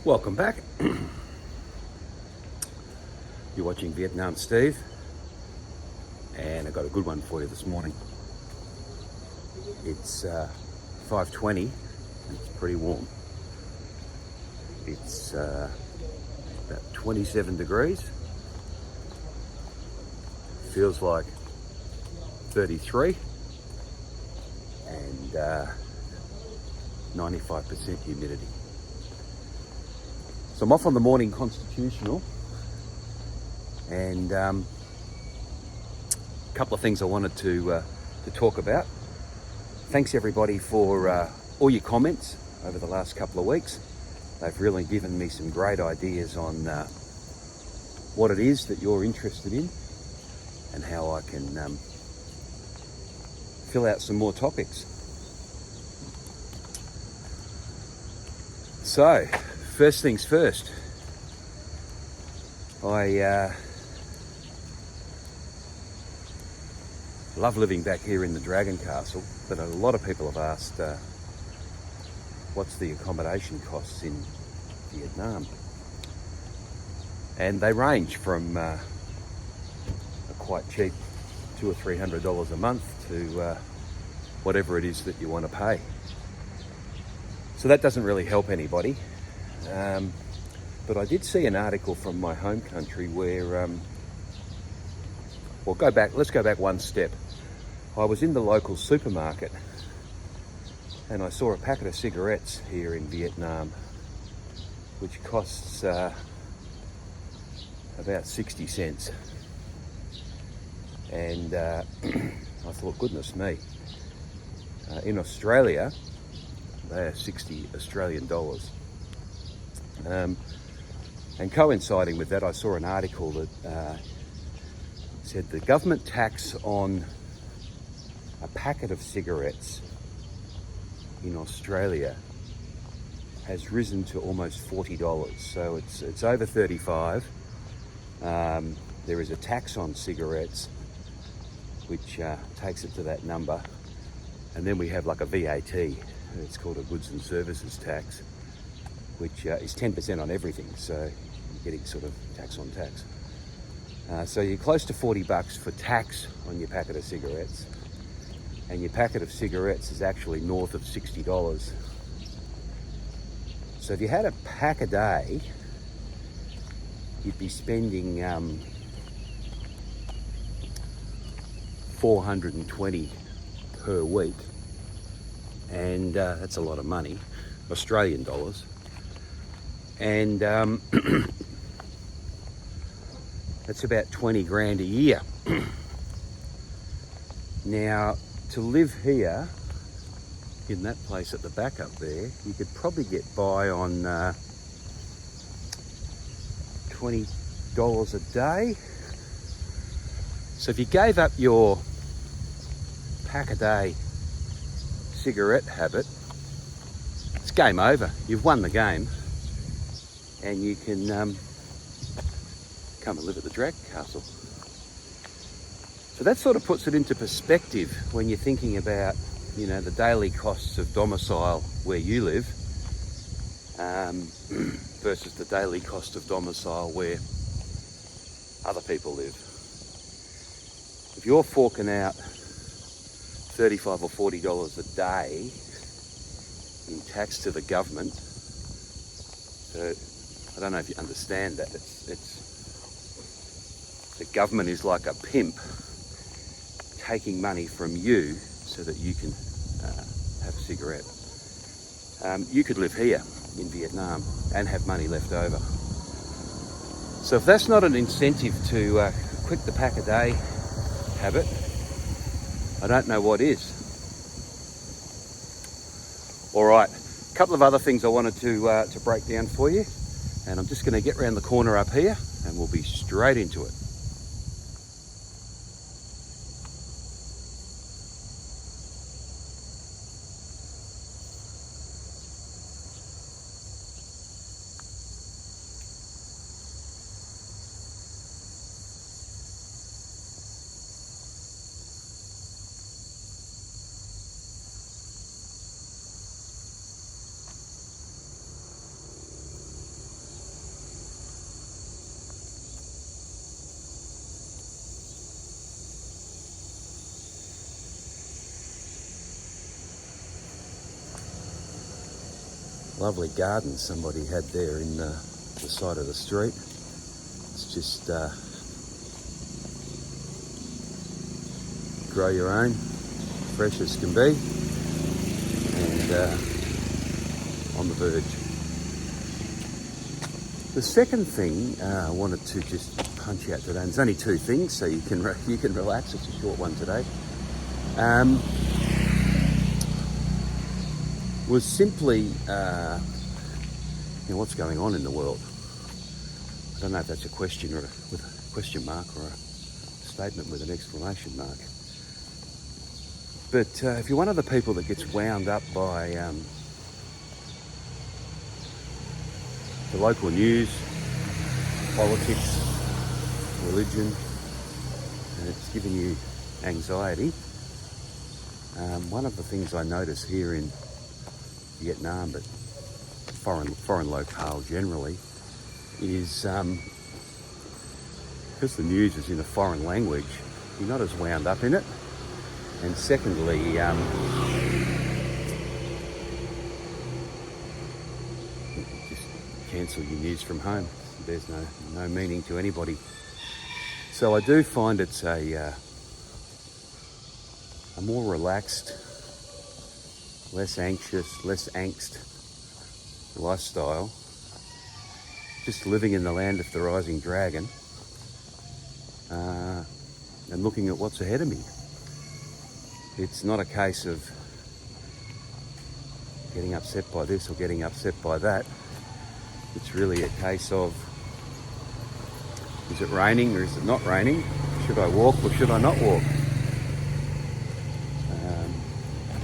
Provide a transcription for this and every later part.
Welcome back. You're watching Vietnam Steve, and I got a good one for you this morning. It's 5:20. It's pretty warm. It's about 27 degrees. Feels like 33, and 95% humidity. So I'm off on the morning constitutional, and a couple of things I wanted to talk about. Thanks everybody for all your comments over the last couple of weeks. They've really given me some great ideas on what it is that you're interested in and how I can fill out some more topics. So, first things first, I love living back here in the Dragon Castle, but a lot of people have asked what's the accommodation costs in Vietnam, and they range from a quite cheap $200 or $300 a month to whatever it is that you want to pay. So that doesn't really help anybody. But I did see an article from my home country where, let's go back one step. I was in the local supermarket and I saw a packet of cigarettes here in Vietnam, which costs about 60 cents. And I thought, goodness me, in Australia, they are 60 Australian dollars. And coinciding with that, I saw an article that said the government tax on a packet of cigarettes in Australia has risen to almost $40. So it's over 35. There is a tax on cigarettes which takes it to that number, and then we have like a VAT. It's called a goods and services tax, which is 10% on everything, so you're getting sort of tax on tax. So you're close to $40 for tax on your packet of cigarettes, and your packet of cigarettes is actually north of $60. So if you had a pack a day, you'd be spending $420 per week, and that's a lot of money, Australian dollars. And that's about 20 grand a year. Now, to live here in that place at the back up there, you could probably get by on $20 a day. So if you gave up your pack a day cigarette habit, it's game over. You've won the game, and you can come and live at the Dragon Castle. So that sort of puts it into perspective when you're thinking about, you know, the daily costs of domicile where you live versus the daily cost of domicile where other people live. If you're forking out $35 or $40 a day in tax to the government, so I don't know if you understand that. It's the government is like a pimp taking money from you so that you can have a cigarette. You could live here in Vietnam and have money left over. So if that's not an incentive to quit the pack a day habit, I don't know what is. All right, a couple of other things I wanted to break down for you, and I'm just going to get around the corner up here and we'll be straight into it. Lovely garden somebody had there in the side of the street. It's just grow your own, fresh as can be, and on the verge. The second thing I wanted to just punch out today, and there's only two things, so you can relax. It's a short one today. Was simply what's going on in the world. I don't know if that's a question or with a question mark or a statement with an exclamation mark. But if you're one of the people that gets wound up by the local news, politics, religion, and it's giving you anxiety, one of the things I notice here in Vietnam, but foreign locale generally, is because the news is in a foreign language, you're not as wound up in it. And secondly, just cancel your news from home. There's no meaning to anybody. So I do find it's a more relaxed, less anxious, less angst lifestyle, just living in the land of the rising dragon, and looking at what's ahead of me. It's not a case of getting upset by this or getting upset by that. It's really a case of, is it raining or is it not raining? Should I walk or should I not walk?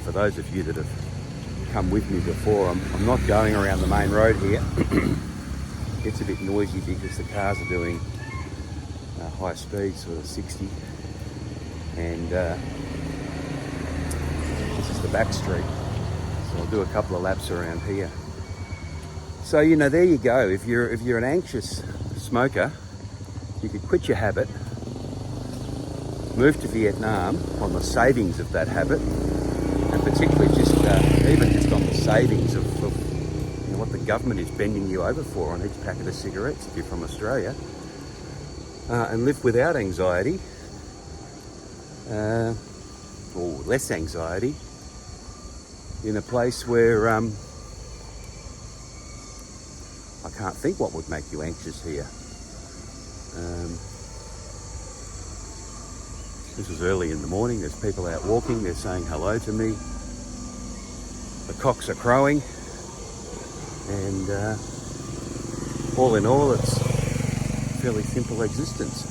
For those of you that have come with me before, I'm not going around the main road here. It's a bit noisy because the cars are doing high speed, sort of 60, and this is the back street, so I'll do a couple of laps around here. So there you go. If you're an anxious smoker, you could quit your habit, move to Vietnam on the savings of that habit, and particularly just on the savings of what the government is bending you over for on each packet of cigarettes if you're from Australia, and live without anxiety, or less anxiety, in a place where I can't think what would make you anxious here. This is early in the morning, there's people out walking, they're saying hello to me, the cocks are crowing, and all in all it's a fairly simple existence.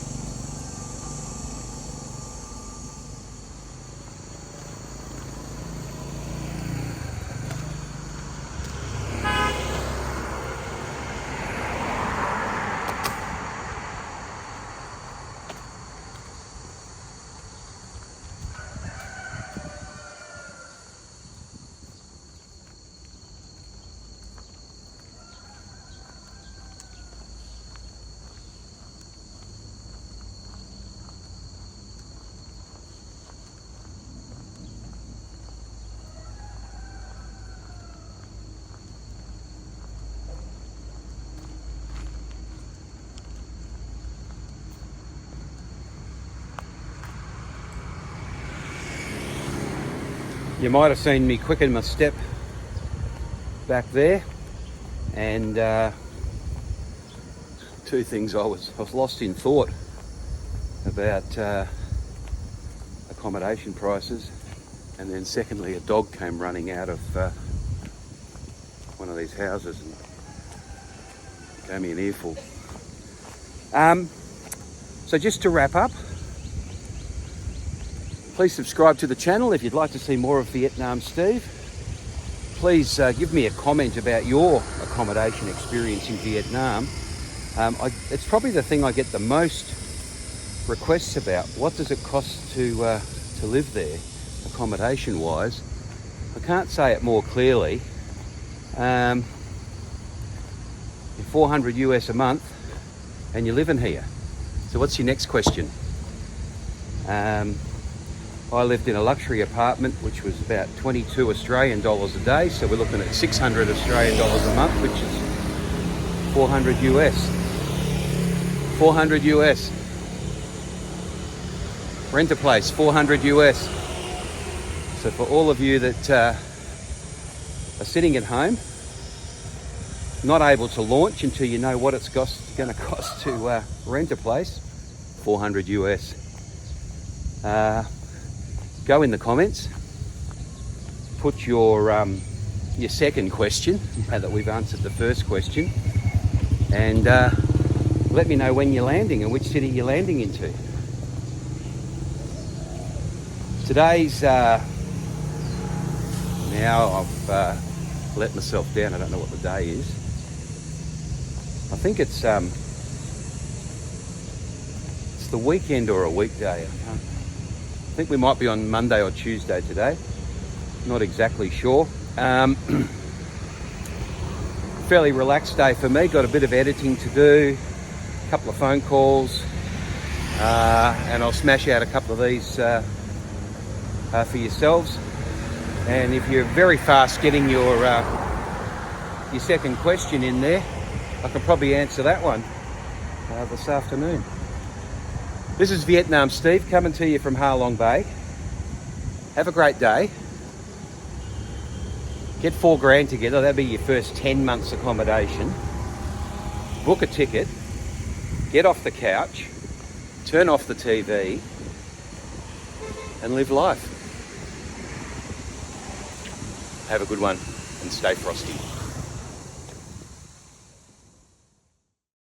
You might have seen me quicken my step back there, and two things. I was lost in thought about accommodation prices, and then secondly, a dog came running out of one of these houses and gave me an earful. So just to wrap up, please subscribe to the channel if you'd like to see more of Vietnam Steve. Please give me a comment about your accommodation experience in Vietnam. It's probably the thing I get the most requests about. What does it cost to live there, accommodation-wise? I can't say it more clearly. You're 400 US a month and you're living here. So what's your next question? I lived in a luxury apartment, which was about 22 Australian dollars a day. So we're looking at 600 Australian dollars a month, which is 400 US. 400 US. Rent a place, 400 US. So for all of you that are sitting at home, not able to launch until you know what it's going to cost to rent a place, 400 US. Go in the comments, put your second question, now that we've answered the first question, and let me know when you're landing and which city you're landing into. Today's, now I've let myself down, I don't know what the day is. I think it's the weekend or a weekday. I think we might be on Monday or Tuesday today. Not exactly sure. Fairly relaxed day for me. Got a bit of editing to do, a couple of phone calls, and I'll smash out a couple of these for yourselves. And if you're very fast getting your second question in there, I can probably answer that one this afternoon. This is Vietnam Steve coming to you from Ha Long Bay. Have a great day. Get $4,000 together, that'll be your first 10 months accommodation. Book a ticket, get off the couch, turn off the TV, and live life. Have a good one and stay frosty.